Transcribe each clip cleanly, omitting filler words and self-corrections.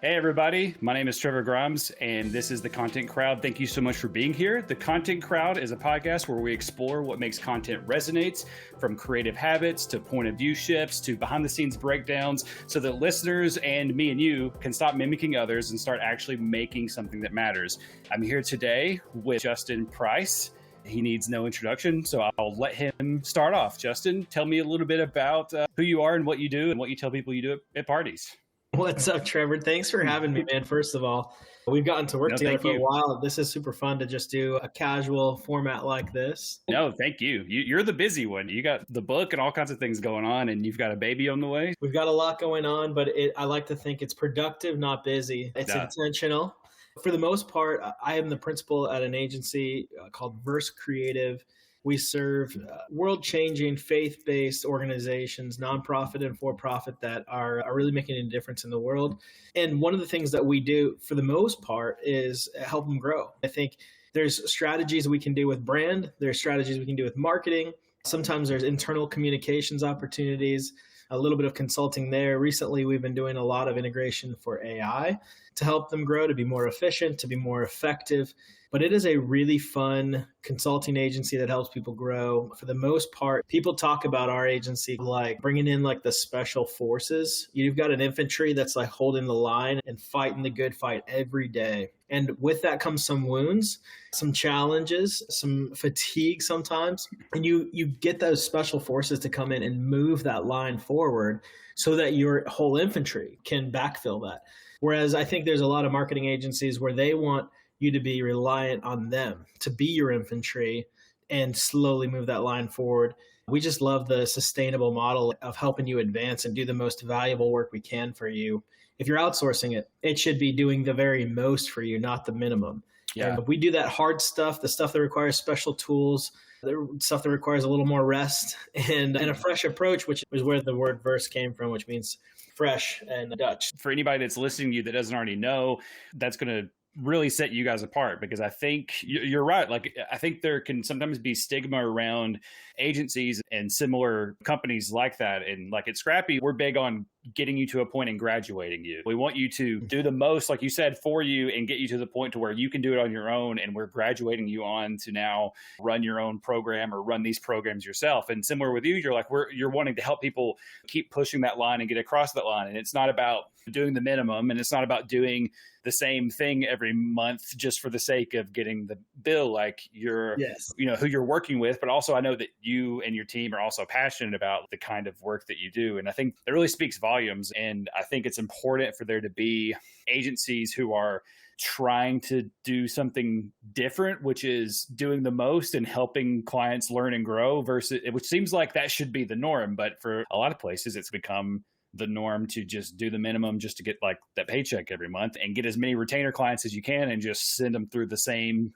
Hey, everybody. My name is Trevor Grimes, and this is The Content Crowd. Thank you so much for being here. The Content Crowd is a podcast where we explore what makes content resonate, from creative habits to point of view shifts to behind the scenes breakdowns, so that listeners and me and you can stop mimicking others and start actually making something that matters. I'm here today with Justin Price. He needs no introduction, so I'll let him start off. Justin, tell me a little bit about who you are and what you do and what you tell people you do at parties. What's up, Trevor? Thanks for having me, man. First of all, we've gotten to work together for a while. This is super fun to just do a casual format like this. No, thank you. You're the busy one. You got the book and all kinds of things going on, and you've got a baby on the way. We've got a lot going on, but I like to think it's productive, not busy. It's intentional. For the most part, I am the principal at an agency called Verse Creative. We serve world-changing, faith-based organizations, nonprofit and for-profit, that are really making a difference in the world. And one of the things that we do, for the most part, is help them grow. I think there's strategies we can do with brand. There's strategies we can do with marketing. Sometimes there's internal communications opportunities, a little bit of consulting there. Recently, we've been doing a lot of integration for AI to help them grow, to be more efficient, to be more effective. But it is a really fun consulting agency that helps people grow. For the most part, people talk about our agency like bringing in like the special forces. You've got an infantry that's like holding the line and fighting the good fight every day. And with that comes some wounds, some challenges, some fatigue sometimes. And you get those special forces to come in and move that line forward so that your whole infantry can backfill that. Whereas I think there's a lot of marketing agencies where they want you to be reliant on them to be your infantry and slowly move that line forward. We just love the sustainable model of helping you advance and do the most valuable work we can for you. If you're outsourcing it, it should be doing the very most for you, not the minimum. Yeah. And we do that hard stuff, the stuff that requires special tools, the stuff that requires a little more rest and a fresh approach, which is where the word verse came from, which means fresh in Dutch. For anybody that's listening to you that doesn't already know, that's going to really set you guys apart, because I think you're right. Like, I think there can sometimes be stigma around agencies and similar companies like that. And like at Scrappy, we're big on getting you to a point and graduating you. We want you to do the most, like you said, for you and get you to the point to where you can do it on your own. And we're graduating you on to now run your own program or run these programs yourself. And similar with you, you're like, you're wanting to help people keep pushing that line and get across that line. And it's not about doing the minimum, and it's not about doing the same thing every month just for the sake of getting the bill. Like you're, who you're working with, but also I know that you and your team are also passionate about the kind of work that you do. And I think that really speaks volumes. And I think it's important for there to be agencies who are trying to do something different, which is doing the most and helping clients learn and grow, versus, which seems like that should be the norm. But for a lot of places, it's become the norm to just do the minimum just to get like that paycheck every month and get as many retainer clients as you can and just send them through the same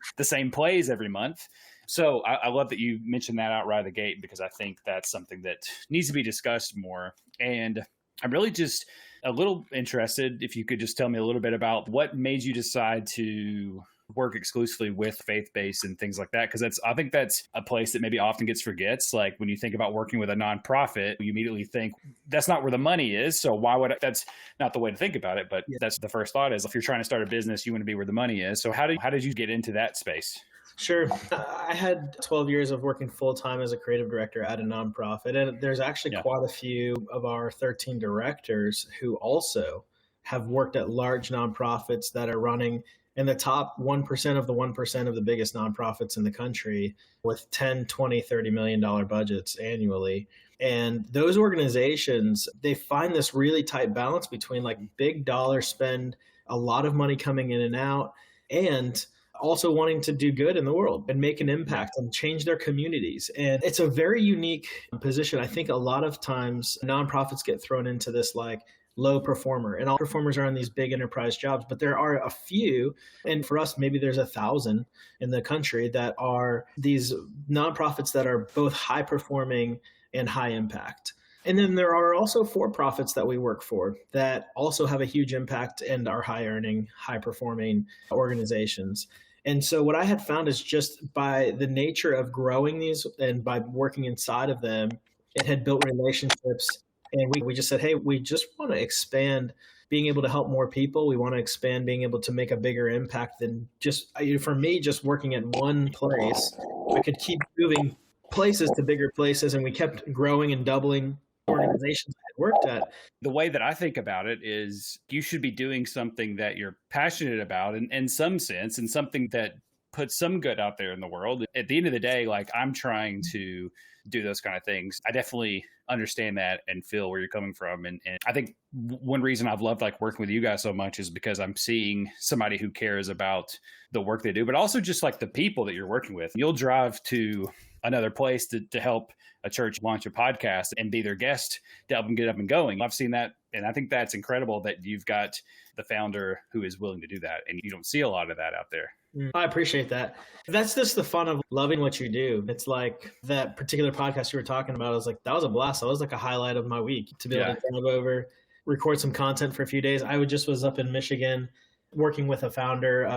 plays every month. So I love that you mentioned that out right of the gate, because I think that's something that needs to be discussed more. And I'm really just a little interested if you could just tell me a little bit about what made you decide to work exclusively with faith-based and things like that. Because I think that's a place that maybe often gets forgets. Like when you think about working with a nonprofit, you immediately think that's not where the money is. So that's not the way to think about it. But that's the first thought, is if you're trying to start a business, you want to be where the money is. So how did you get into that space? Sure. I had 12 years of working full-time as a creative director at a nonprofit. And there's actually quite a few of our 13 directors who also have worked at large nonprofits that are running in the top 1% of the 1% of the biggest nonprofits in the country with $10, $20, $30 million budgets annually. And those organizations, they find this really tight balance between like big dollar spend, a lot of money coming in and out, and also wanting to do good in the world and make an impact and change their communities. And it's a very unique position. I think a lot of times nonprofits get thrown into this like low performer, and all performers are on these big enterprise jobs, but there are a few, and for us, maybe there's 1,000 in the country that are these nonprofits that are both high performing and high impact. And then there are also for-profits that we work for that also have a huge impact and are high earning, high performing organizations. And so what I had found is just by the nature of growing these and by working inside of them, it had built relationships. And we just said, hey, we just want to expand being able to help more people. We want to expand, being able to make a bigger impact than just, for me, just working at one place. We could keep moving places to bigger places, and we kept growing and doubling organizations I had worked at. The way that I think about it is you should be doing something that you're passionate about in some sense, and something that puts some good out there in the world. At the end of the day, like, I'm trying to do those kind of things. I definitely understand that and feel where you're coming from. And I think one reason I've loved like working with you guys so much is because I'm seeing somebody who cares about the work they do, but also just like the people that you're working with. You'll drive to another place to help a church launch a podcast and be their guest to help them get up and going. I've seen that. And I think that's incredible that you've got the founder who is willing to do that. And you don't see a lot of that out there. I appreciate that. That's just the fun of loving what you do. It's like that particular podcast you were talking about. I was like, that was a blast. That was like a highlight of my week to be able to drive over, record some content for a few days. I was up in Michigan working with a founder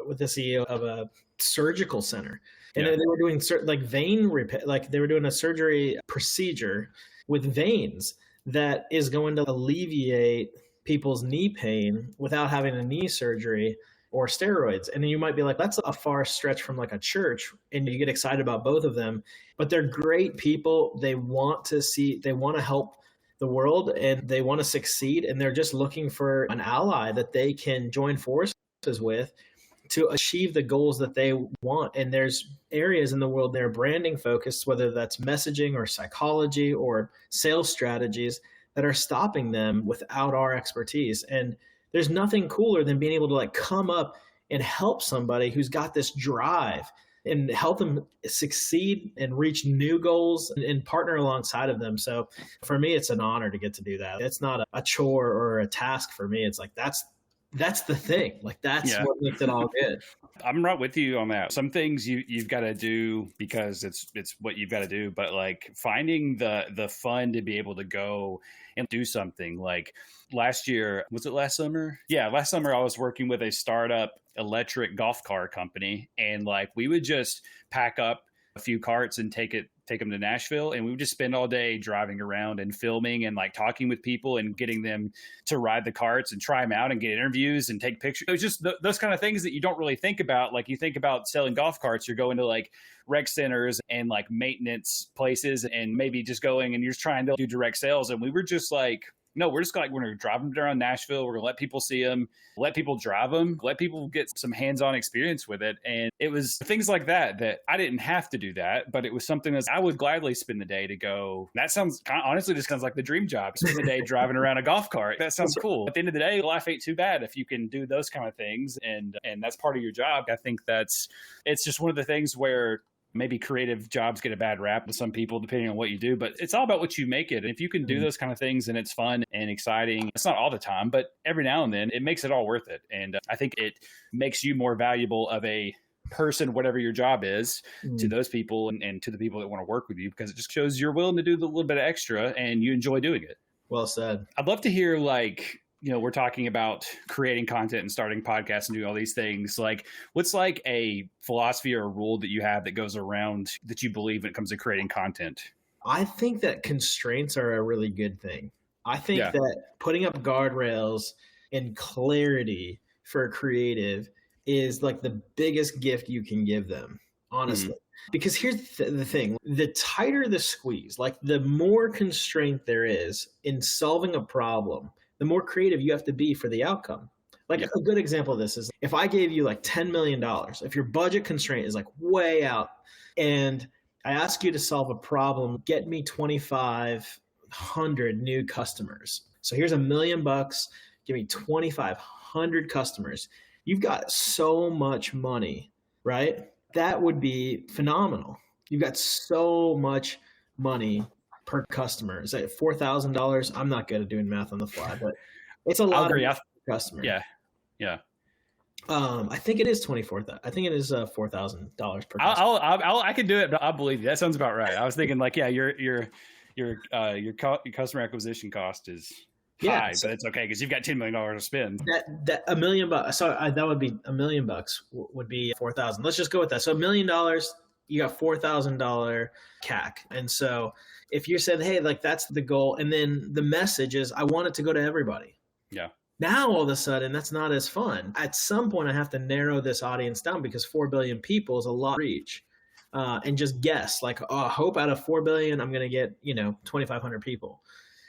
with the CEO of a surgical center. And they were doing like vein repair, like they were doing a surgery procedure with veins that is going to alleviate people's knee pain without having a knee surgery or steroids. And you might be like, that's a far stretch from like a church, and you get excited about both of them, but they're great people. They want to help the world, and they want to succeed. And they're just looking for an ally that they can join forces with to achieve the goals that they want. And there's areas in the world that are branding focused, whether that's messaging or psychology or sales strategies, that are stopping them without our expertise. And there's nothing cooler than being able to like come up and help somebody who's got this drive and help them succeed and reach new goals and partner alongside of them. So for me, it's an honor to get to do that. It's not a chore or a task for me. It's like, that's the thing. Like that's what makes it all good. I'm right with you on that. Some things you've got to do because it's what you've got to do, but like finding the fun to be able to go and do something. Like last year, was it last summer? Yeah, last summer I was working with a startup electric golf car company, and like we would just pack up a few carts and take them to Nashville, and we would just spend all day driving around and filming and like talking with people and getting them to ride the carts and try them out and get interviews and take pictures. It was just those kind of things that you don't really think about. Like you think about selling golf carts, you're going to like rec centers and like maintenance places and maybe just going and you're just trying to do direct sales. And we were just like, no, we're just like, we're going to drive them around Nashville. We're going to let people see them, let people drive them, let people get some hands-on experience with it. And it was things like that I didn't have to do that, but it was something that I would gladly spend the day to go. That sounds honestly, this sounds like the dream job. Spend the day driving around a golf cart. That sounds cool. At the end of the day, life ain't too bad if you can do those kind of things. And that's part of your job. I think it's just one of the things where maybe creative jobs get a bad rap to some people, depending on what you do, but it's all about what you make it. And if you can do those kind of things and it's fun and exciting, it's not all the time, but every now and then it makes it all worth it. And I think it makes you more valuable of a person, whatever your job is, to those people and to the people that want to work with you, because it just shows you're willing to do the little bit of extra and you enjoy doing it. Well said. I'd love to hear we're talking about creating content and starting podcasts and doing all these things. Like, what's like a philosophy or a rule that you have that goes around that you believe when it comes to creating content? I think that constraints are a really good thing. I think that putting up guardrails and clarity for a creative is like the biggest gift you can give them, honestly. Because here's the thing, the tighter the squeeze, like the more constraint there is in solving a problem, the more creative you have to be for the outcome. Like a good example of this is if I gave you like $10 million, if your budget constraint is like way out and I ask you to solve a problem, get me 2,500 new customers. So here's $1 million, give me 2,500 customers. You've got so much money, right? That would be phenomenal. You've got so much money per customer. Is that $4,000? I'm not good at doing math on the fly, but it's a lot of customer. Yeah. I think it is 24,000. I think it is $4,000 per customer. I can do it, but I believe you. That sounds about right. I was thinking like, your customer acquisition cost is high, but it's okay because you've got $10 million to spend. That $1 million. So that would be $1 million would be 4,000. Let's just go with that. So $1 million, you got $4,000 CAC, and so if you said, hey, like that's the goal, and then the message is, I want it to go to everybody. Yeah. Now, all of a sudden, that's not as fun. At some point, I have to narrow this audience down because 4 billion people is a lot of reach. And just guess, like, oh, I hope out of 4 billion, I'm going to get, 2,500 people.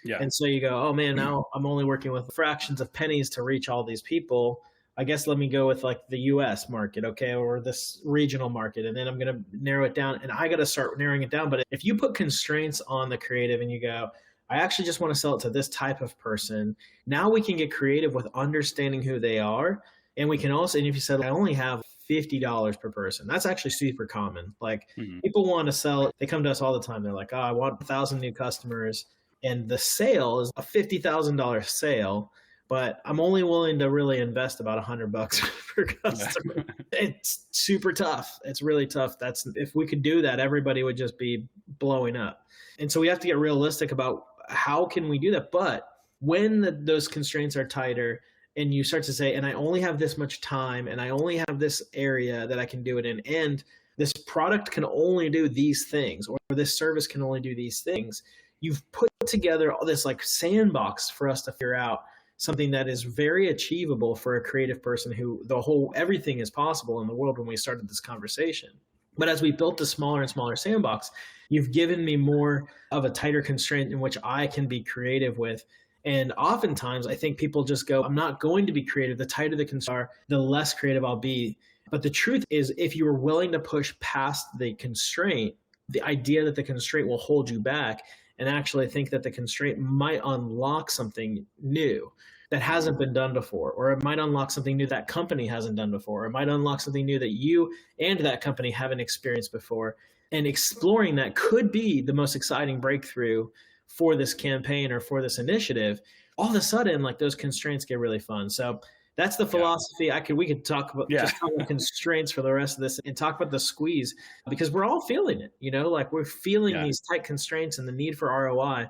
Yeah. And so you go, oh man, now I'm only working with fractions of pennies to reach all these people. I guess let me go with like the US market, okay, or this regional market. And then I'm going to narrow it down, and I got to start narrowing it down. But if you put constraints on the creative and you go, I actually just want to sell it to this type of person, now we can get creative with understanding who they are. And we can also, and if you said, I only have $50 per person, that's actually super common. Like people want to sell, they come to us all the time. They're like, oh, I want 1,000 new customers. And the sale is a $50,000 sale, but I'm only willing to really invest about $100 per customer. It's super tough. It's really tough. If we could do that, everybody would just be blowing up. And so we have to get realistic about how can we do that. But when those constraints are tighter and you start to say, and I only have this much time and I only have this area that I can do it in, and this product can only do these things, or this service can only do these things, you've put together all this like sandbox for us to figure out something that is very achievable for a creative person who everything is possible in the world when we started this conversation. But as we built the smaller and smaller sandbox, you've given me more of a tighter constraint in which I can be creative with. And oftentimes I think people just go, I'm not going to be creative. The tighter the constraint, the less creative I'll be. But the truth is, if you are willing to push past the constraint, the idea that the constraint will hold you back, and actually think that the constraint might unlock something new that hasn't been done before, or it might unlock something new that company hasn't done before, or it might unlock something new that you and that company haven't experienced before. And exploring that could be the most exciting breakthrough for this campaign or for this initiative. All of a sudden, like those constraints get really fun. So that's the philosophy. We could talk about just talk about constraints for the rest of this and talk about the squeeze, because we're all feeling it, like we're feeling these tight constraints and the need for ROI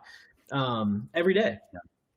every day.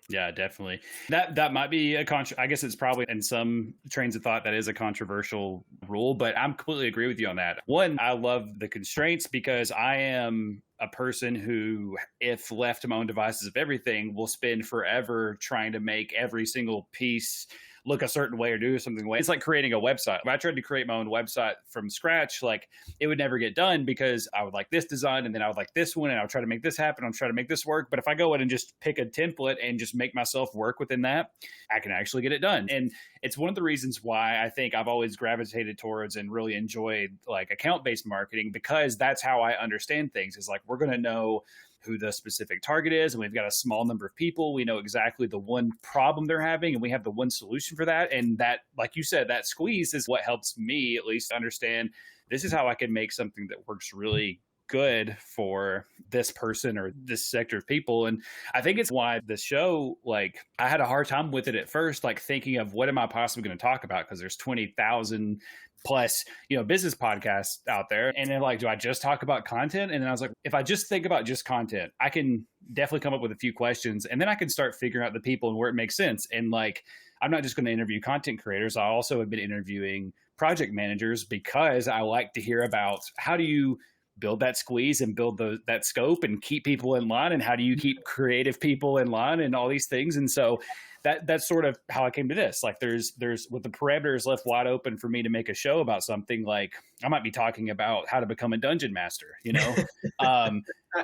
Yeah, definitely. That might be I guess it's probably in some trains of thought that is a controversial rule, but I'm completely agree with you on that. One, I love the constraints because I am a person who, if left to my own devices of everything, will spend forever trying to make every single piece look a certain way or do something way. It's like creating a website. If I tried to create my own website from scratch, like it would never get done because I would like this design and then I would like this one and I'll try to make this happen. I'll try to make this work. But if I go in and just pick a template and just make myself work within that, I can actually get it done. And it's one of the reasons why I think I've always gravitated towards and really enjoyed like account-based marketing, because that's how I understand things. Is like, we're going to know who the specific target is, and we've got a small number of people. We know exactly the one problem they're having, and we have the one solution for that. And that, like you said, that squeeze is what helps me at least understand this is how I can make something that works really good for this person or this sector of people. And I think it's why the show, like I had a hard time with it at first, like thinking of what am I possibly going to talk about? Because there's 20,000 plus, business podcasts out there. And then like, do I just talk about content? And then I was like, if I just think about just content, I can definitely come up with a few questions, and then I can start figuring out the people and where it makes sense. And like, I'm not just going to interview content creators. I also have been interviewing project managers because I like to hear about how do you build that squeeze and build that scope and keep people in line, and how do you keep creative people in line and all these things. And so that's sort of how I came to this. Like there's with the parameters left wide open for me to make a show about something, like I might be talking about how to become a dungeon master,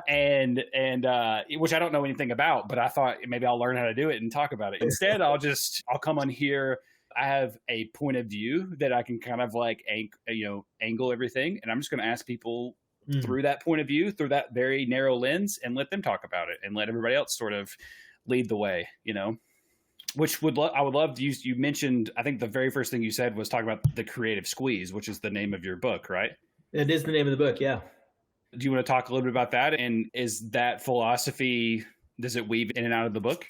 and which I don't know anything about, but I thought maybe I'll learn how to do it and talk about it. Instead, I'll come on here. I have a point of view that I can kind of like, angle everything. And I'm just going to ask people through that point of view, through that very narrow lens, and let them talk about it and let everybody else sort of lead the way, which I would love to use. You mentioned, I think the very first thing you said was talking about the creative squeeze, which is the name of your book, right? It is the name of the book. Yeah. Do you want to talk a little bit about that? And is that philosophy, does it weave in and out of the book?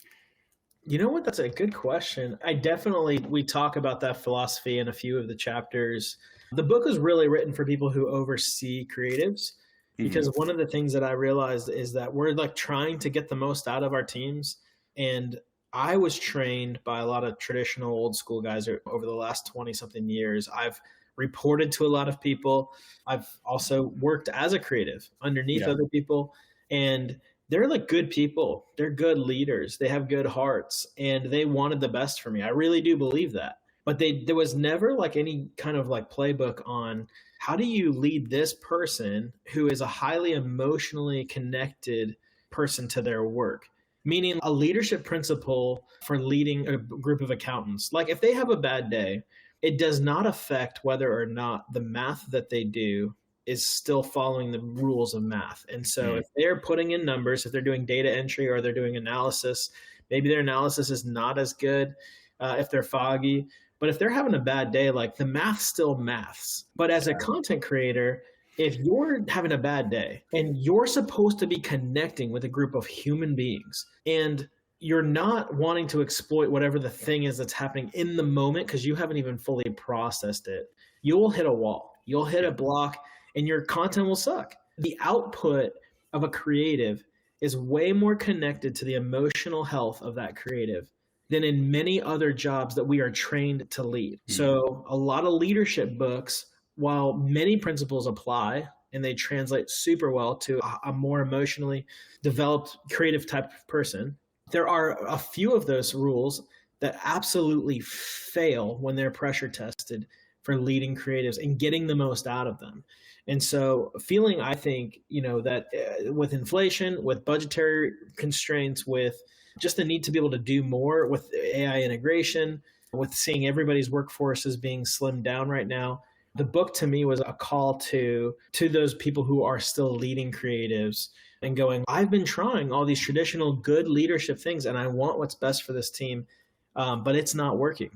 You know what? That's a good question. We talk about that philosophy in a few of the chapters. The book is really written for people who oversee creatives, because one of the things that I realized is that we're like trying to get the most out of our teams. And I was trained by a lot of traditional old school guys over the last 20 something years. I've reported to a lot of people. I've also worked as a creative underneath other people. And they're like good people. They're good leaders. They have good hearts, and they wanted the best for me. I really do believe that. But there was never like any kind of like playbook on how do you lead this person who is a highly emotionally connected person to their work, meaning a leadership principle for leading a group of accountants. Like if they have a bad day, it does not affect whether or not the math that they do is still following the rules of math. And so if they're putting in numbers, if they're doing data entry or they're doing analysis, maybe their analysis is not as good if they're foggy. But if they're having a bad day, like the math still maths. But as a content creator, if you're having a bad day and you're supposed to be connecting with a group of human beings and you're not wanting to exploit whatever the thing is that's happening in the moment because you haven't even fully processed it, you'll hit a wall. You'll hit a block and your content will suck. The output of a creative is way more connected to the emotional health of that creative than in many other jobs that we are trained to lead. So a lot of leadership books, while many principles apply and they translate super well to a more emotionally developed creative type of person, there are a few of those rules that absolutely fail when they're pressure tested for leading creatives and getting the most out of them. And so feeling, I think, that with inflation, with budgetary constraints, with just the need to be able to do more with AI integration, with seeing everybody's workforces being slimmed down right now, the book to me was a call to those people who are still leading creatives and going, I've been trying all these traditional good leadership things and I want what's best for this team, but it's not working.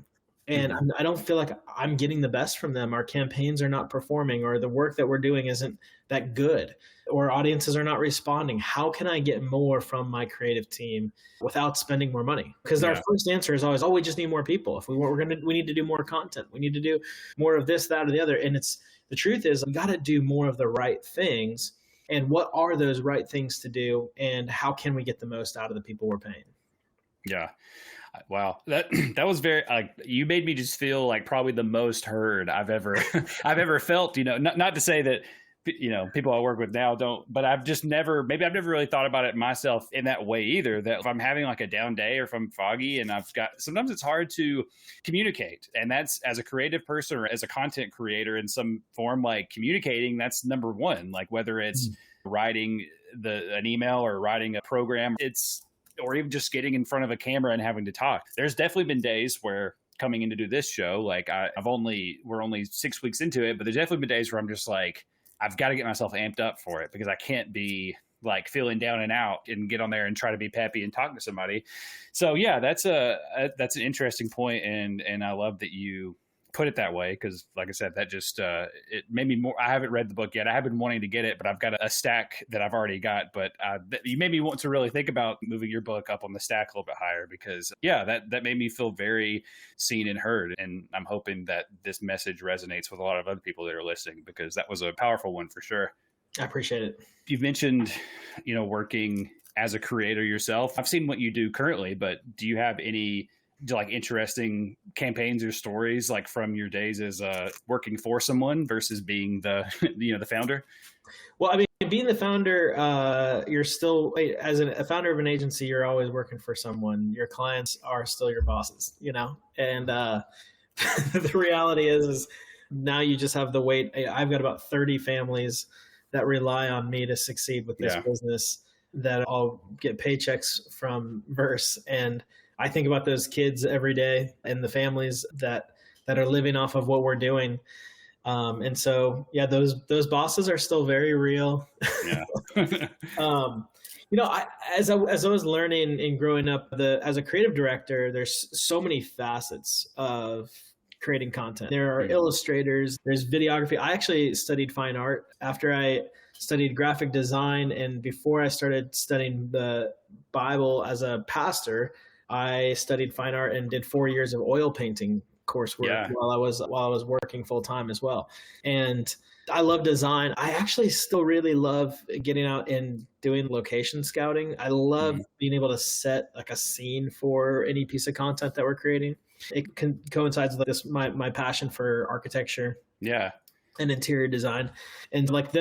And I don't feel like I'm getting the best from them. Our campaigns are not performing, or the work that we're doing isn't that good, or audiences are not responding. How can I get more from my creative team without spending more money? Because our first answer is always, we just need more people. If we need to do more content. We need to do more of this, that, or the other. And the truth is, we got to do more of the right things. And what are those right things to do? And how can we get the most out of the people we're paying? Yeah. Wow. That was very, you made me just feel like probably the most heard I've ever felt, not to say that, people I work with now don't, but I've never really thought about it myself in that way either, that if I'm having like a down day or if I'm foggy and sometimes it's hard to communicate. And that's, as a creative person or as a content creator in some form, like communicating, that's number one, like whether it's writing an email or writing a program, or even just getting in front of a camera and having to talk. There's definitely been days where coming in to do this show, like we're only 6 weeks into it, but there's definitely been days where I'm just like, I've got to get myself amped up for it because I can't be like feeling down and out and get on there and try to be peppy and talk to somebody. So yeah, that's an interesting point. And I love that you put it that way, because like I said, that just it made me more. I haven't read the book yet. I have been wanting to get it, but I've got a stack that I've already got. But you made me want to really think about moving your book up on the stack a little bit higher, because that made me feel very seen and heard. And I'm hoping that this message resonates with a lot of other people that are listening, because that was a powerful one for sure. I appreciate it. You've mentioned, working as a creator yourself. I've seen what you do currently, but do you have any like interesting campaigns or stories like from your days as working for someone versus being the the founder? Well, I mean, being the founder, you're still, as a founder of an agency, you're always working for someone. Your clients are still your bosses, and the reality is now you just have the weight. I've got about 30 families that rely on me to succeed with this business, that I'll get paychecks from Verse. And I think about those kids every day and the families that are living off of what we're doing. And so, those bosses are still very real. Yeah. As I was learning and growing up, as a creative director, there's so many facets of creating content. There are illustrators, there's videography. I actually studied fine art after I studied graphic design. And before I started studying the Bible as a pastor, I studied fine art and did 4 years of oil painting coursework while I was working full time as well. And I love design. I actually still really love getting out and doing location scouting. I love being able to set like a scene for any piece of content that we're creating. It coincides with my passion for architecture. Yeah. And interior design. And like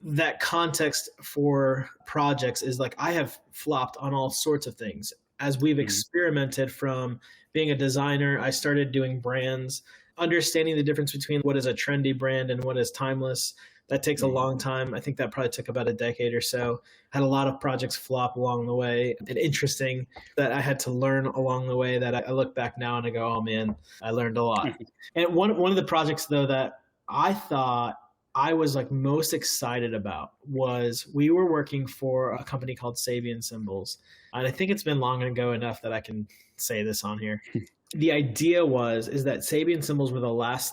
that context for projects is like I have flopped on all sorts of things as we've Mhm. experimented from being a designer. I started doing brands, understanding the difference between what is a trendy brand and what is timeless. That takes a Mhm. long time. I think that probably took about a decade or so. Had a lot of projects flop along the way, and interesting that I had to learn along the way that I look back now and I go, oh man, I learned a lot. And one of the projects though that I thought I was like most excited about was we were working for a company called Sabian Symbols. And I think it's been long ago enough that I can say this on here. The idea was is that Sabian Symbols were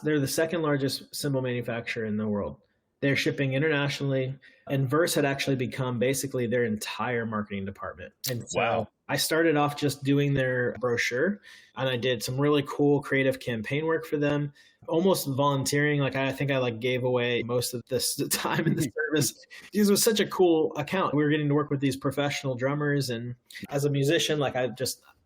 they're the second largest symbol manufacturer in the world. They're shipping internationally, and Verse had actually become basically their entire marketing department. And so Wow. I started off just doing their brochure, and I did some really cool creative campaign work for them, almost volunteering. Like I think I like gave away most of this time in the service because it was such a cool account. We were getting to work with these professional drummers, and as a musician, like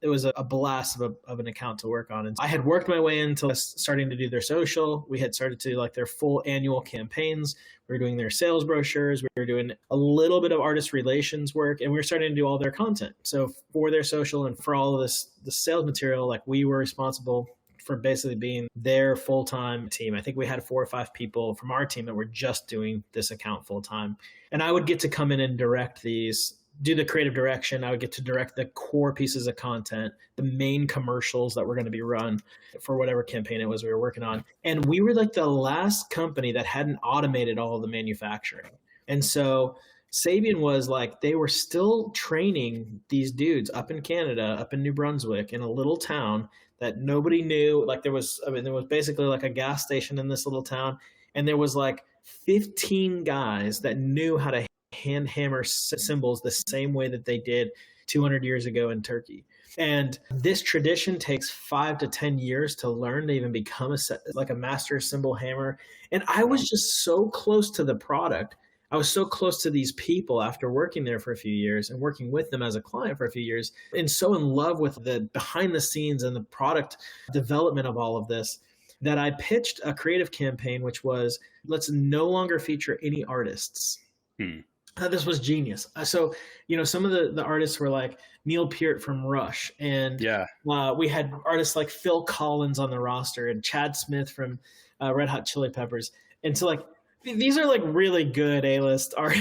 it was a blast of an account to work on. And I had worked my way into starting to do their social. We had started to do like their full annual campaigns. We were doing their sales brochures. We were doing a little bit of artist relations work, and we were starting to do all their content. So for their social and for all of the sales material, like we were responsible for basically being their full-time team. I think we had 4 or 5 people from our team that were just doing this account full-time. And I would get to come in and direct these, do the creative direction. I would get to direct the core pieces of content, the main commercials that were going to be run for whatever campaign it was we were working on. And we were like the last company that hadn't automated all of the manufacturing. And so Sabian was like, they were still training these dudes up in Canada, up in New Brunswick, in a little town that nobody knew. Like there was basically like a gas station in this little town. And there was like 15 guys that knew how to hand hammer symbols the same way that they did 200 years ago in Turkey. And this tradition takes 5 to 10 years to learn to even become like a master symbol hammer. And I was just so close to the product. I was so close to these people after working there for a few years and working with them as a client for a few years, and so in love with the behind the scenes and the product development of all of this that I pitched a creative campaign, which was let's no longer feature any artists. Hmm. This was genius. So, some of the artists were like Neil Peart from Rush, and Yeah. we had artists like Phil Collins on the roster and Chad Smith from Red Hot Chili Peppers. And so like, these are like really good A-list art.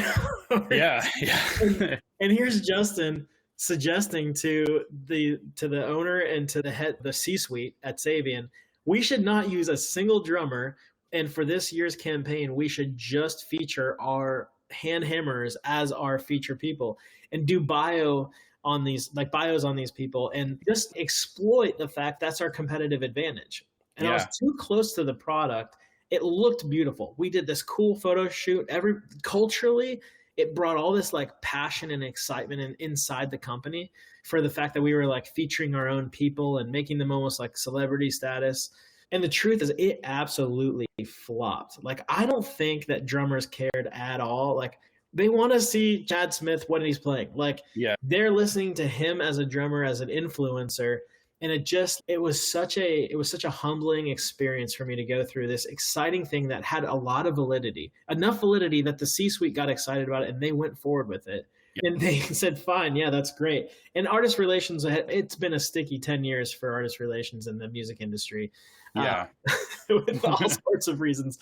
Yeah. Yeah. And here's Justin suggesting to the owner and to the C-suite at Sabian, we should not use a single drummer. And for this year's campaign, we should just feature our hand hammers as our feature people and do bios on these people and just exploit the fact that's our competitive advantage. And I was too close to the product. It looked beautiful. We did this cool photo shoot. Culturally, it brought all this like passion and excitement inside the company for the fact that we were like featuring our own people and making them almost like celebrity status. And the truth is it absolutely flopped. Like, I don't think that drummers cared at all. Like, they want to see Chad Smith when he's playing. Like, they're listening to him as a drummer, as an influencer. And it was such a humbling experience for me to go through this exciting thing that had a lot of validity, enough validity that the C-suite got excited about it and they went forward with it. And they said, fine, yeah, that's great. And artist relations, it's been a sticky 10 years for artist relations in the music industry. With all sorts of reasons.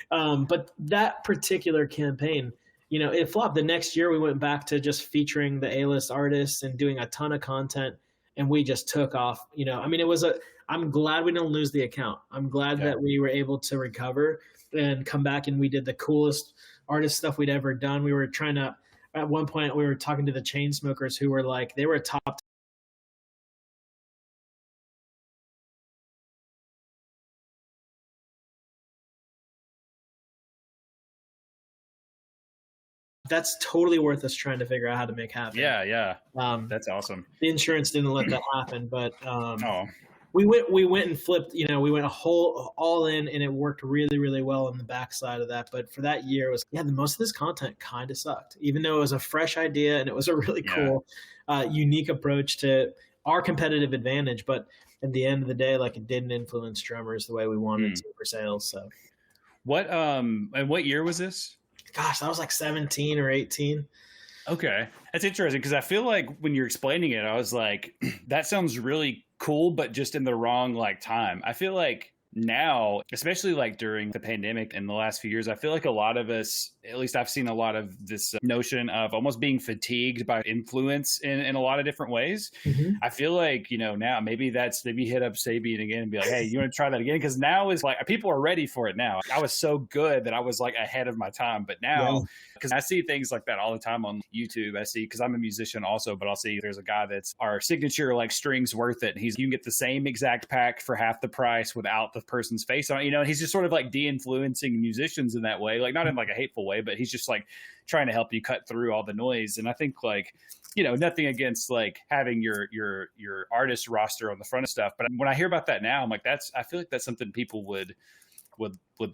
But that particular campaign, it flopped. The next year we went back to just featuring the A-list artists and doing a ton of content. And we just took off, I'm glad we didn't lose the account. I'm glad that we were able to recover and come back, and we did the coolest artist stuff we'd ever done. We were at one point, we were talking to the Chainsmokers who were like, they were a top. That's totally worth us trying to figure out how to make happen. Yeah. That's awesome. The insurance didn't let that happen, but we went and flipped. We went all in, and it worked really, really well on the backside of that. But for that year, it was most of this content kind of sucked, even though it was a fresh idea and it was a really cool, unique approach to our competitive advantage. But at the end of the day, like, it didn't influence drummers the way we wanted to for sales. So, and what year was this? gosh, that was like 17 or 18. Okay. That's interesting because I feel like when you're explaining it, I was like, that sounds really cool, but just in the wrong like time. I feel like now, especially like during the pandemic in the last few years, I feel like a lot of us, at least I've seen a lot of this notion of almost being fatigued by influence in a lot of different ways. Mm-hmm. I feel like, now maybe hit up Sabian again and be like, hey, you want to try that again? Because now is like people are ready for it now. I was so good that I was like ahead of my time. But now, because I see things like that all the time on YouTube. I see, because I'm a musician also, but I'll see there's a guy that's our signature like strings worth it. And you can get the same exact pack for half the price without the person's face on it. He's just sort of like de-influencing musicians in that way, like not in like a hateful way, but he's just like trying to help you cut through all the noise. And I think like, nothing against like having your artist roster on the front of stuff. But when I hear about that now, I'm like, I feel like that's something people would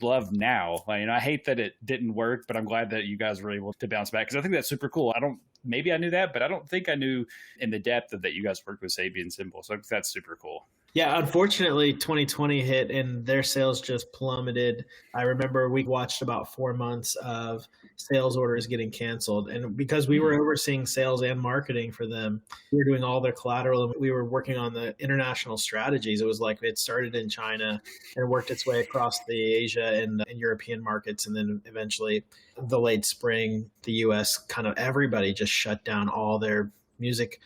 love now. I hate that it didn't work, but I'm glad that you guys were able to bounce back because I think that's super cool. Maybe I knew that, but I don't think I knew in the depth of that you guys worked with Sabian Symbol. So I think that's super cool. Yeah, unfortunately, 2020 hit and their sales just plummeted. I remember we watched about 4 months of sales orders getting canceled. And because we were overseeing sales and marketing for them, we were doing all their collateral and we were working on the international strategies. It was like it started in China and worked its way across the Asia and European markets. And then eventually the late spring, the US, kind of everybody just shut down all their music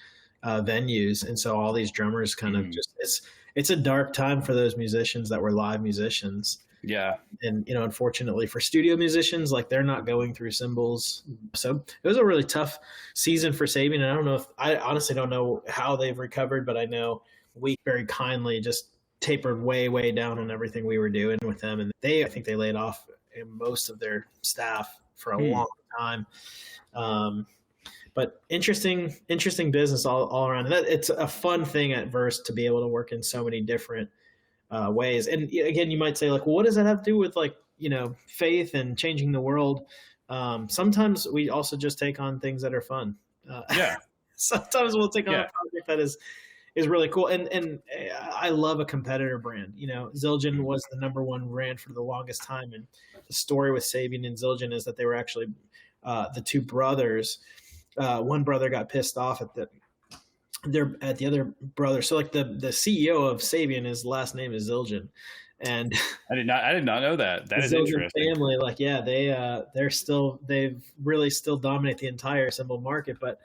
venues. And so all these drummers kind of just, it's a dark time for those musicians that were live musicians. Yeah. And, unfortunately for studio musicians, like they're not going through cymbals. So it was a really tough season for Sabian. And I honestly don't know how they've recovered, but I know we very kindly just tapered way, way down on everything we were doing with them. And I think they laid off most of their staff for a long time. But interesting business all around. It's a fun thing at Verse to be able to work in so many different ways. And again, you might say like, well, what does that have to do with like, faith and changing the world? Sometimes we also just take on things that are fun. Sometimes we'll take on a project that is really cool. And I love a competitor brand. Zildjian was the number one brand for the longest time. And the story with Sabian and Zildjian is that they were actually the two brothers. One brother got pissed off at the other brother. So like the CEO of Sabian, his last name is Zildjian, and I did not know that. That is interesting. Family, like they've really still dominate the entire cymbal market. But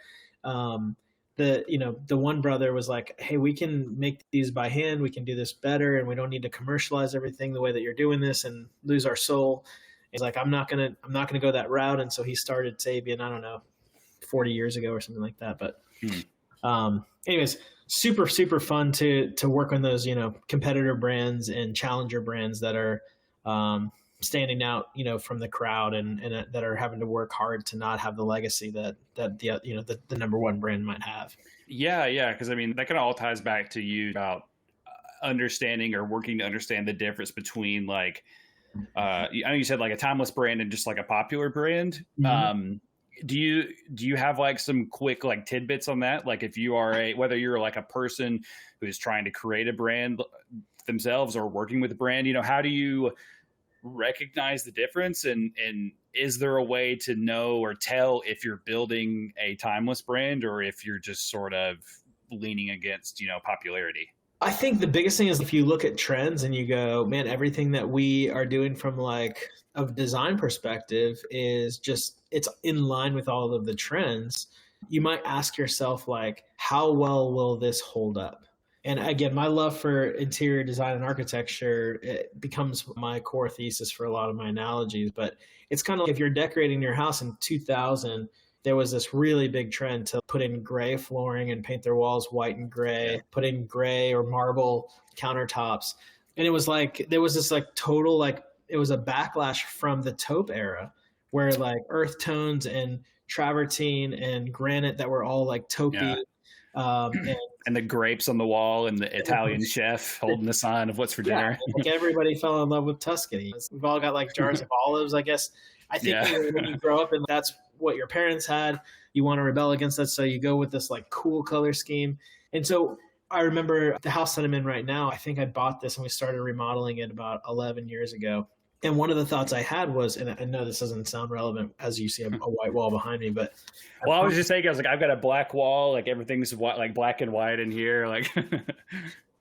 the one brother was like, hey, we can make these by hand. We can do this better, and we don't need to commercialize everything the way that you're doing this and lose our soul. He's like, I'm not gonna go that route, and so he started Sabian. I don't know, 40 years ago or something like that. But anyways, super, super fun to work on those, competitor brands and challenger brands that are standing out, from the crowd and that are having to work hard to not have the legacy that the number one brand might have. Yeah. Yeah. Cause that kind of all ties back to you about understanding or working to understand the difference between like, I know you said like a timeless brand and just like a popular brand. Mm-hmm. Do you have like some quick like tidbits on that? Like if you are whether you're like a person who is trying to create a brand themselves or working with a brand, how do you recognize the difference? And is there a way to know or tell if you're building a timeless brand or if you're just sort of leaning against, popularity? I think the biggest thing is if you look at trends and you go, man, everything that we are doing from like a design perspective is just, it's in line with all of the trends. You might ask yourself like, how well will this hold up? And again, my love for interior design and architecture, it becomes my core thesis for a lot of my analogies. But it's kind of like if you're decorating your house in 2000, there was this really big trend to put in gray flooring and paint their walls white and gray, put in gray or marble countertops. And it was like, there was this like total, like it was a backlash from the taupe era where like earth tones and travertine and granite that were all like taupey. And the grapes on the wall and the Italian chef holding the sign of what's for dinner. Like everybody fell in love with Tuscany. We've all got like jars of olives, I guess. I think when you grow up and that's what your parents had, you want to rebel against that. So you go with this like cool color scheme. And so I remember the house that I'm in right now, I think I bought this and we started remodeling it about 11 years ago. And one of the thoughts I had was, and I know this doesn't sound relevant as you see a white wall behind me, but well, I was just saying, I was like, I've got a black wall, like everything's white, like black and white in here, like.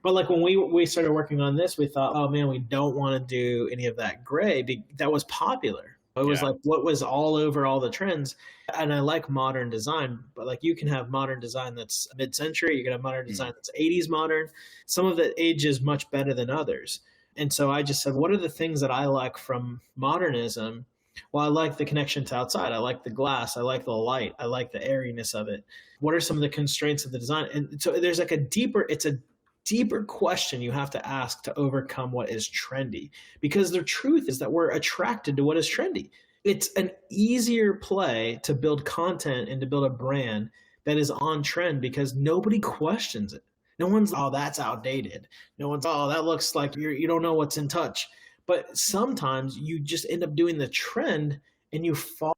But like when we started working on this, we thought, oh man, we don't want to do any of that gray. That was popular. It was like what was all over all the trends. And I like modern design, but like you can have modern design that's mid-century, you can have modern design that's 80s modern. Some of it ages much better than others. And so I just said, what are the things that I like from modernism? Well, I like the connection to outside. I like the glass. I like the light. I like the airiness of it. What are some of the constraints of the design? And so there's like it's a deeper question you have to ask to overcome what is trendy, because the truth is that we're attracted to what is trendy. It's an easier play to build content and to build a brand that is on trend because nobody questions it. No one's, oh, that's outdated. No one's, oh, that looks like you don't know what's in touch. But sometimes you just end up doing the trend and you fall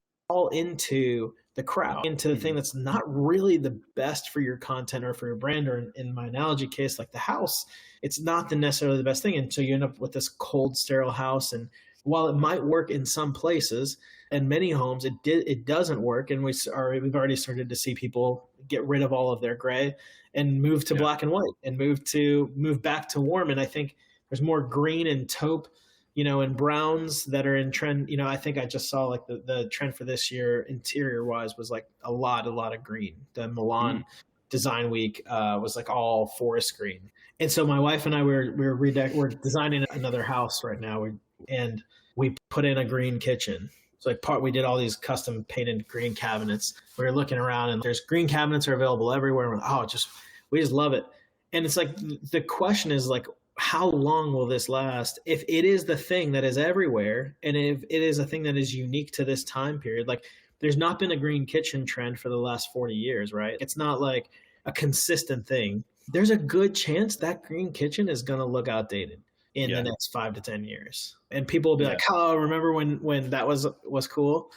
into the crowd, into the thing that's not really the best for your content or for your brand, or in my analogy case, like the house, it's not necessarily the best thing. And so you end up with this cold, sterile house. And while it might work in some places and many homes, it doesn't work. And we've already started to see people get rid of all of their gray and move to black and white and move back to warm. And I think there's more green and taupe, and browns that are in trend. I think I just saw like the trend for this year interior wise was like a lot of green. The Milan Design Week was like all forest green. And so my wife and I, we're designing another house right now. And we put in a green kitchen. So we did all these custom painted green cabinets. We were looking around and there's green cabinets are available everywhere. We just love it. And it's like, the question is like, how long will this last? If it is the thing that is everywhere, and if it is a thing that is unique to this time period, like there's not been a green kitchen trend for the last 40 years, right? It's not like a consistent thing. There's a good chance that green kitchen is going to look outdated in the next 5 to 10 years. And people will be like, oh, remember when that was cool?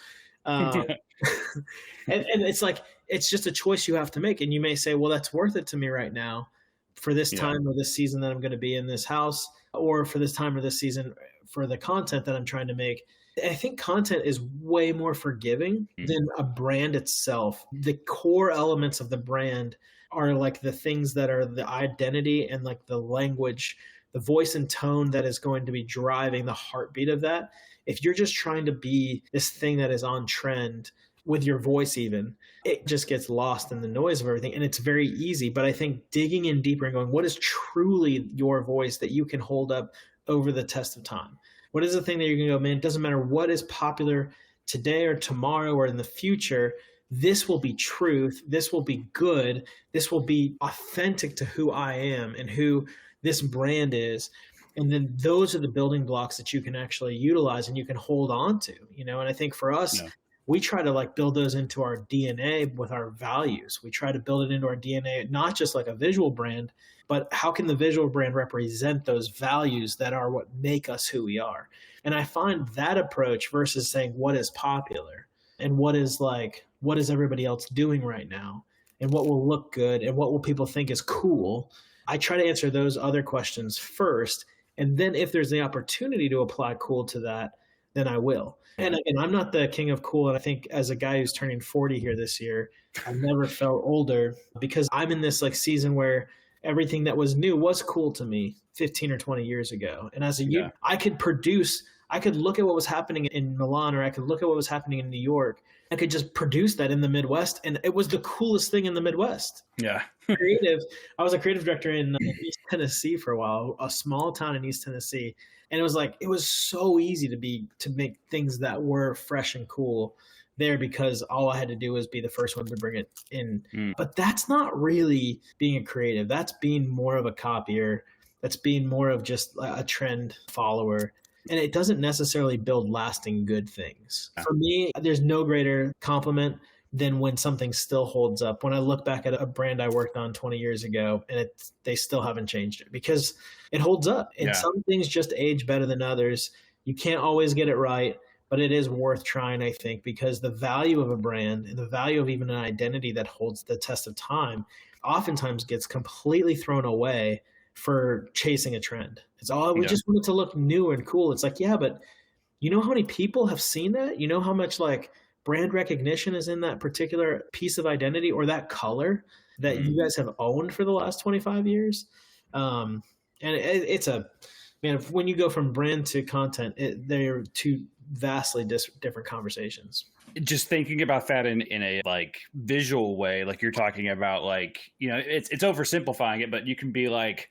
And it's like, it's just a choice you have to make. And you may say, well, that's worth it to me right now for this time or this season that I'm going to be in this house, or for this time or this season for the content that I'm trying to make. I think content is way more forgiving than a brand itself. The core elements of the brand are like the things that are the identity and like the language, the voice and tone that is going to be driving the heartbeat of that. If you're just trying to be this thing that is on trend with your voice even, it just gets lost in the noise of everything. And it's very easy. But I think digging in deeper and going, what is truly your voice that you can hold up over the test of time? What is the thing that you're going to go, man, it doesn't matter what is popular today or tomorrow or in the future, this will be truth. This will be good. This will be authentic to who I am and who this brand is. And then those are the building blocks that you can actually utilize and you can hold on to, and I think for us, we try to like build those into our DNA with our values. We try to build it into our DNA, not just like a visual brand, but how can the visual brand represent those values that are what make us who we are? And I find that approach versus saying what is popular and what is everybody else doing right now and what will look good and what will people think is cool. I try to answer those other questions first. And then if there's the opportunity to apply cool to that, then I will. And again, I'm not the king of cool. And I think as a guy who's turning 40 here this year, I've never felt older because I'm in this like season where everything that was new was cool to me 15 or 20 years ago. And as a youth, I could look at what was happening in Milan, or I could look at what was happening in New York. I could just produce that in the Midwest. And it was the coolest thing in the Midwest. Yeah. I was a creative director in East Tennessee for a while, a small town in East Tennessee. And it was so easy to make things that were fresh and cool there because all I had to do was be the first one to bring it in. But that's not really being a creative. That's being more of a copier. That's being more of just a trend follower. And it doesn't necessarily build lasting good things. For me, there's no greater compliment than when something still holds up. When I look back at a brand I worked on 20 years ago and they still haven't changed it because it holds up. And some things just age better than others. You can't always get it right, but it is worth trying, I think, because the value of a brand and the value of even an identity that holds the test of time oftentimes gets completely thrown away for chasing a trend. It's all we just want it to look new and cool. It's like, but You know how many people have seen that? You know how much like brand recognition is in that particular piece of identity or that color that you guys have owned for the last 25 years? And it's a, man, when you go from brand to content, they're two vastly different conversations. Just thinking about that in a like visual way, like you're talking about, like, you know, it's oversimplifying it, but you can be like,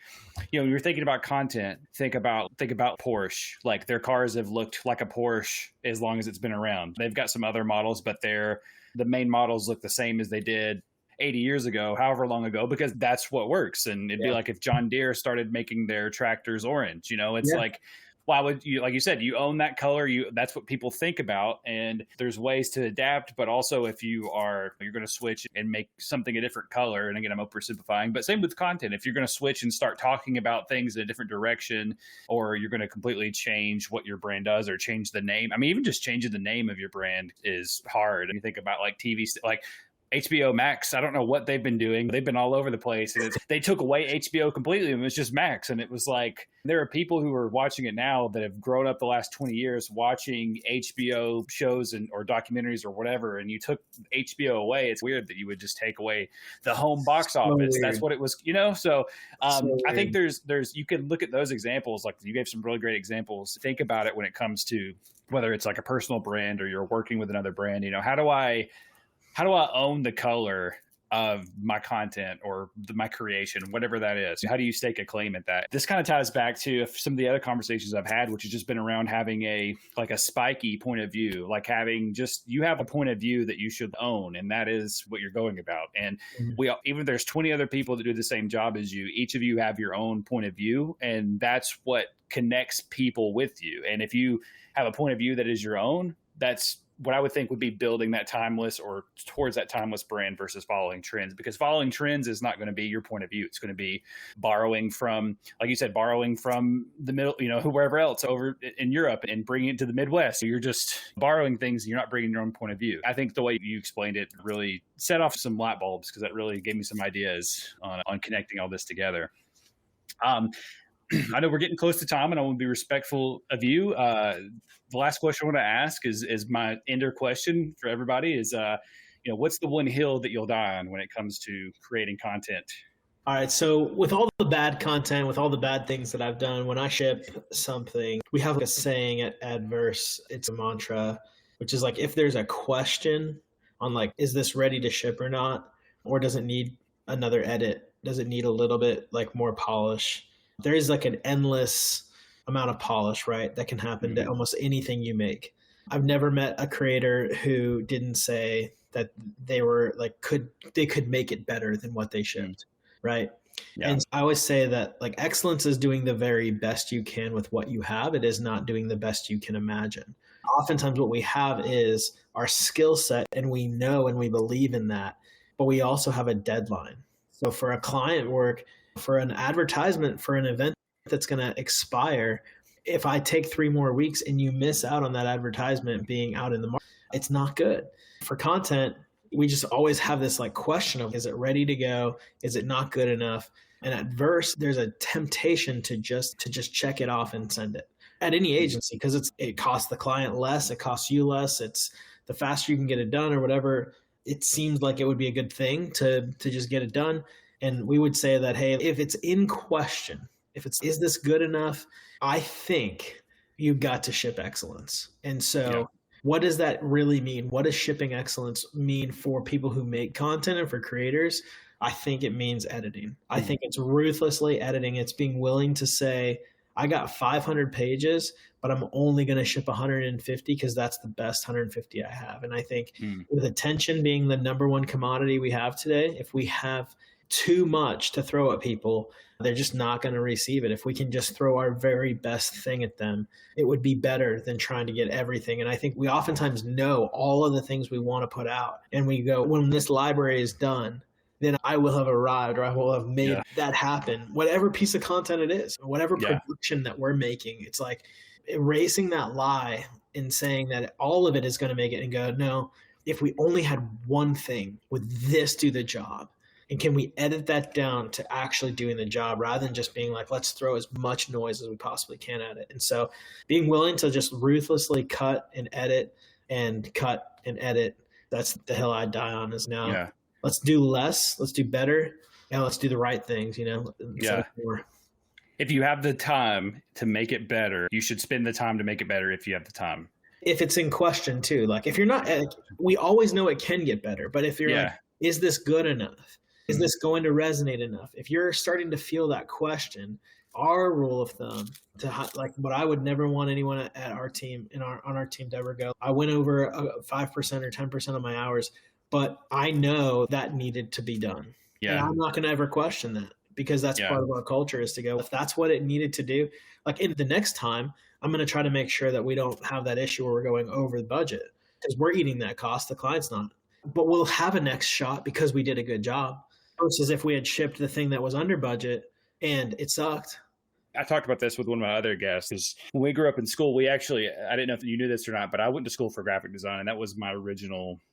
you know, when you're thinking about content, think about Porsche. Like their cars have looked like a Porsche as long as it's been around. They've got some other models, but the main models look the same as they did 80 years ago, however long ago, because that's what works. And it'd be like if John Deere started making their tractors orange, you know, it's like, why would you, like you said, you own that color, that's what people think about. And there's ways to adapt, but also if you're going to switch and make something a different color, and again, I'm oversimplifying, but same with content. If you're going to switch and start talking about things in a different direction, or you're going to completely change what your brand does or change the name. I mean, even just changing the name of your brand is hard. And you think about like TV, like HBO Max, I don't know what they've been doing. They've been all over the place. And they took away HBO completely, and it was just Max. And it was like, there are people who are watching it now that have grown up the last 20 years watching HBO shows or documentaries or whatever. And you took HBO away. It's weird that you would just take away the home box office. That's what it was, you know? So I think there's, you can look at those examples. Like you gave some really great examples. Think about it when it comes to whether it's like a personal brand or you're working with another brand. You know, how do I own the color of my content or my creation, whatever that is? How do you stake a claim at that? This kind of ties back to some of the other conversations I've had, which has just been around having a spiky point of view, like you have a point of view that you should own, and that is what you're going about. And even if there's 20 other people that do the same job as you, each of you have your own point of view, and that's what connects people with you. And if you have a point of view that is your own, that's what I would think would be building that timeless or towards that timeless brand versus following trends, because following trends is not going to be your point of view. It's going to be borrowing from, like you said, borrowing from the middle, you know, wherever else over in Europe and bringing it to the Midwest. So you're just borrowing things. You're not bringing your own point of view. I think the way you explained it really set off some light bulbs, because that really gave me some ideas on connecting all this together. I know we're getting close to time, and I want to be respectful of you. The last question I want to ask is my ender question for everybody is, what's the one hill that you'll die on when it comes to creating content? All right. So with all the bad content, with all the bad things that I've done, when I ship something, we have a saying at Adverse. It's a mantra, which is like, if there's a question on like, is this ready to ship or not? Or does it need another edit? Does it need a little bit like more polish? There is like an endless amount of polish, right? That can happen to almost anything you make. I've never met a creator who didn't say that they were like, they could make it better than what they shipped, right? Yeah. And I always say that like excellence is doing the very best you can with what you have. It is not doing the best you can imagine. Oftentimes what we have is our skill set, and we know and we believe in that, but we also have a deadline. So for a client work, for an advertisement, for an event that's going to expire, if I take 3 more weeks and you miss out on that advertisement being out in the market, it's not good. For content, we just always have this like question of, is it ready to go? Is it not good enough? And at Verse, there's a temptation to just check it off and send it at any agency, because it costs the client less, it costs you less, it's the faster you can get it done or whatever. It seems like it would be a good thing to just get it done. And we would say that, hey, if it's in question, is this good enough? I think you've got to ship excellence. And so what does that really mean? What does shipping excellence mean for people who make content and for creators? I think it means editing. I think it's ruthlessly editing. It's being willing to say, I got 500 pages, but I'm only going to ship 150 because that's the best 150 I have. And I think with attention being the number one commodity we have today, if we have too much to throw at people, they're just not going to receive it. If we can just throw our very best thing at them, it would be better than trying to get everything. And I think we oftentimes know all of the things we want to put out, and we go, when this library is done, then I will have arrived, or I will have made that happen, whatever piece of content it is, whatever production that we're making. It's like erasing that lie and saying that all of it is going to make it, and go, no, if we only had one thing, would this do the job? And can we edit that down to actually doing the job rather than just being like, let's throw as much noise as we possibly can at it. And so being willing to just ruthlessly cut and edit, that's the hill I die on is now. Yeah. Let's do less, let's do better, and let's do the right things, Yeah. If you have the time to make it better, you should spend the time to make it better if you have the time. If it's in question too, like if you're not, we always know it can get better, but if you're like, is this good enough? Is this going to resonate enough? If you're starting to feel that question, our rule of thumb like what I would never want anyone at our team on our team to ever go, I went over 5% or 10% of my hours, but I know that needed to be done. Yeah. And I'm not going to ever question that because that's part of our culture is to go, if that's what it needed to do, like in the next time, I'm going to try to make sure that we don't have that issue where we're going over the budget because we're eating that cost. The client's not, but we'll have a next shot because we did a good job versus if we had shipped the thing that was under budget and it sucked. I talked about this with one of my other guests because when we grew up in school, I didn't know if you knew this or not, but I went to school for graphic design and that was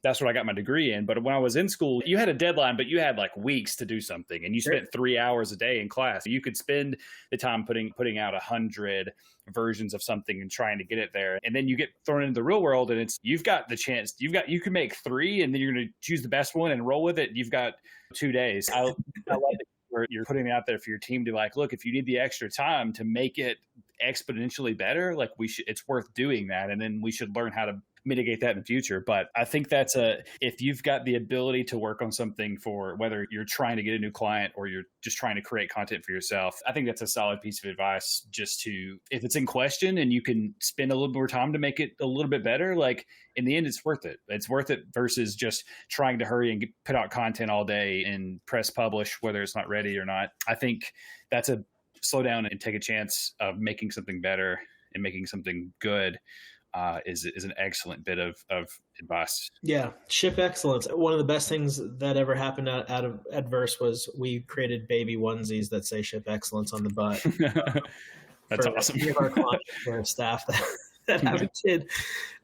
that's what I got my degree in. But when I was in school, you had a deadline, but you had like weeks to do something and you spent 3 hours a day in class. You could spend the time putting out 100 versions of something and trying to get it there. And then you get thrown into the real world and you've got the chance, you can make 3 and then you're going to choose the best one and roll with it. You've got 2 days. I love it. Where you're putting it out there for your team to like, look, if you need the extra time to make it exponentially better, like it's worth doing that. And then we should learn how to mitigate that in the future. But I think if you've got the ability to work on something for whether you're trying to get a new client or you're just trying to create content for yourself, I think that's a solid piece of advice if it's in question and you can spend a little more time to make it a little bit better, like in the end, it's worth it. It's worth it versus just trying to hurry and put out content all day and press publish, whether it's not ready or not. I think that's a slow down and take a chance of making something better and making something good. Is an excellent bit of advice. Yeah. Ship excellence. One of the best things that ever happened out of Adverse was we created baby onesies that say ship excellence on the butt. That's awesome. For our clients, for our staff that have a kid.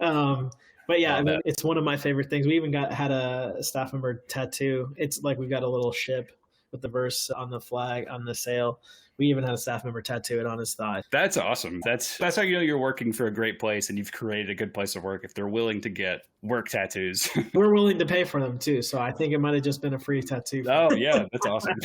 But yeah, it's one of my favorite things. We even had a staff member tattoo. It's like we've got a little ship with the verse on the flag on the sail. We even had a staff member tattoo it on his thigh. That's awesome. That's how you know you're working for a great place and you've created a good place to work if they're willing to get work tattoos. We're willing to pay for them too. So I think it might have just been a free tattoo. Oh yeah, that's awesome.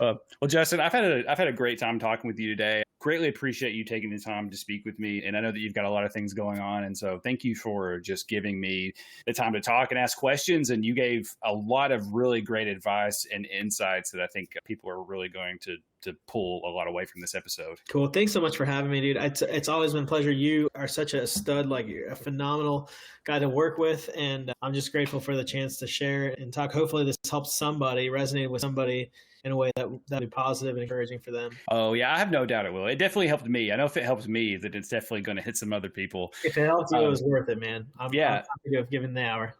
Well, Justin, I've had a great time talking with you today. Greatly appreciate you taking the time to speak with me. And I know that you've got a lot of things going on. And so thank you for just giving me the time to talk and ask questions. And you gave a lot of really great advice and insights that I think people are really going to pull a lot away from this episode. Cool. Thanks so much for having me, dude. It's always been a pleasure. You are such a stud, like you're a phenomenal guy to work with. And I'm just grateful for the chance to share and talk. Hopefully this helps somebody, resonate with somebody in a way that'd be positive and encouraging for them. Oh yeah, I have no doubt it will. It definitely helped me. I know if it helps me, that it's definitely going to hit some other people. If it helps you, it was worth it, man. I'm happy to have given the hour.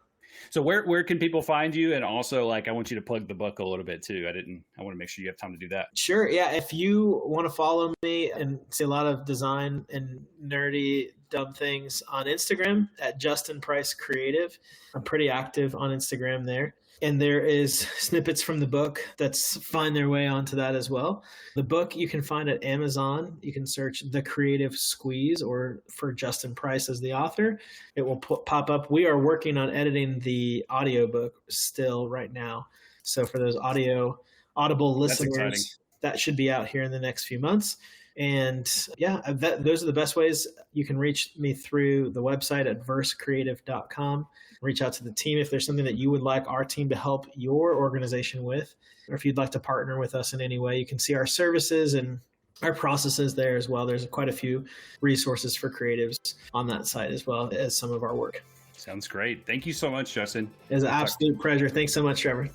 So where can people find you? And also, like, I want you to plug the book a little bit too. I want to make sure you have time to do that. Sure. Yeah. If you want to follow me and see a lot of design and nerdy, dumb things on Instagram at Justin Price Creative. I'm pretty active on Instagram there. And there is snippets from the book that's find their way onto that as well. The book you can find at Amazon. You can search The Creative Squeeze or for Justin Price as the author. It will pop up. We are working on editing the audiobook still right now. So for those audible listeners, that should be out here in the next few months. And yeah, those are the best ways. You can reach me through the website at versecreative.com. Reach out to the team if there's something that you would like our team to help your organization with, or if you'd like to partner with us in any way. You can see our services and our processes there as well. There's quite a few resources for creatives on that site as well as some of our work. Sounds great. Thank you so much, Justin. It was an absolute pleasure. Thanks so much, Trevor.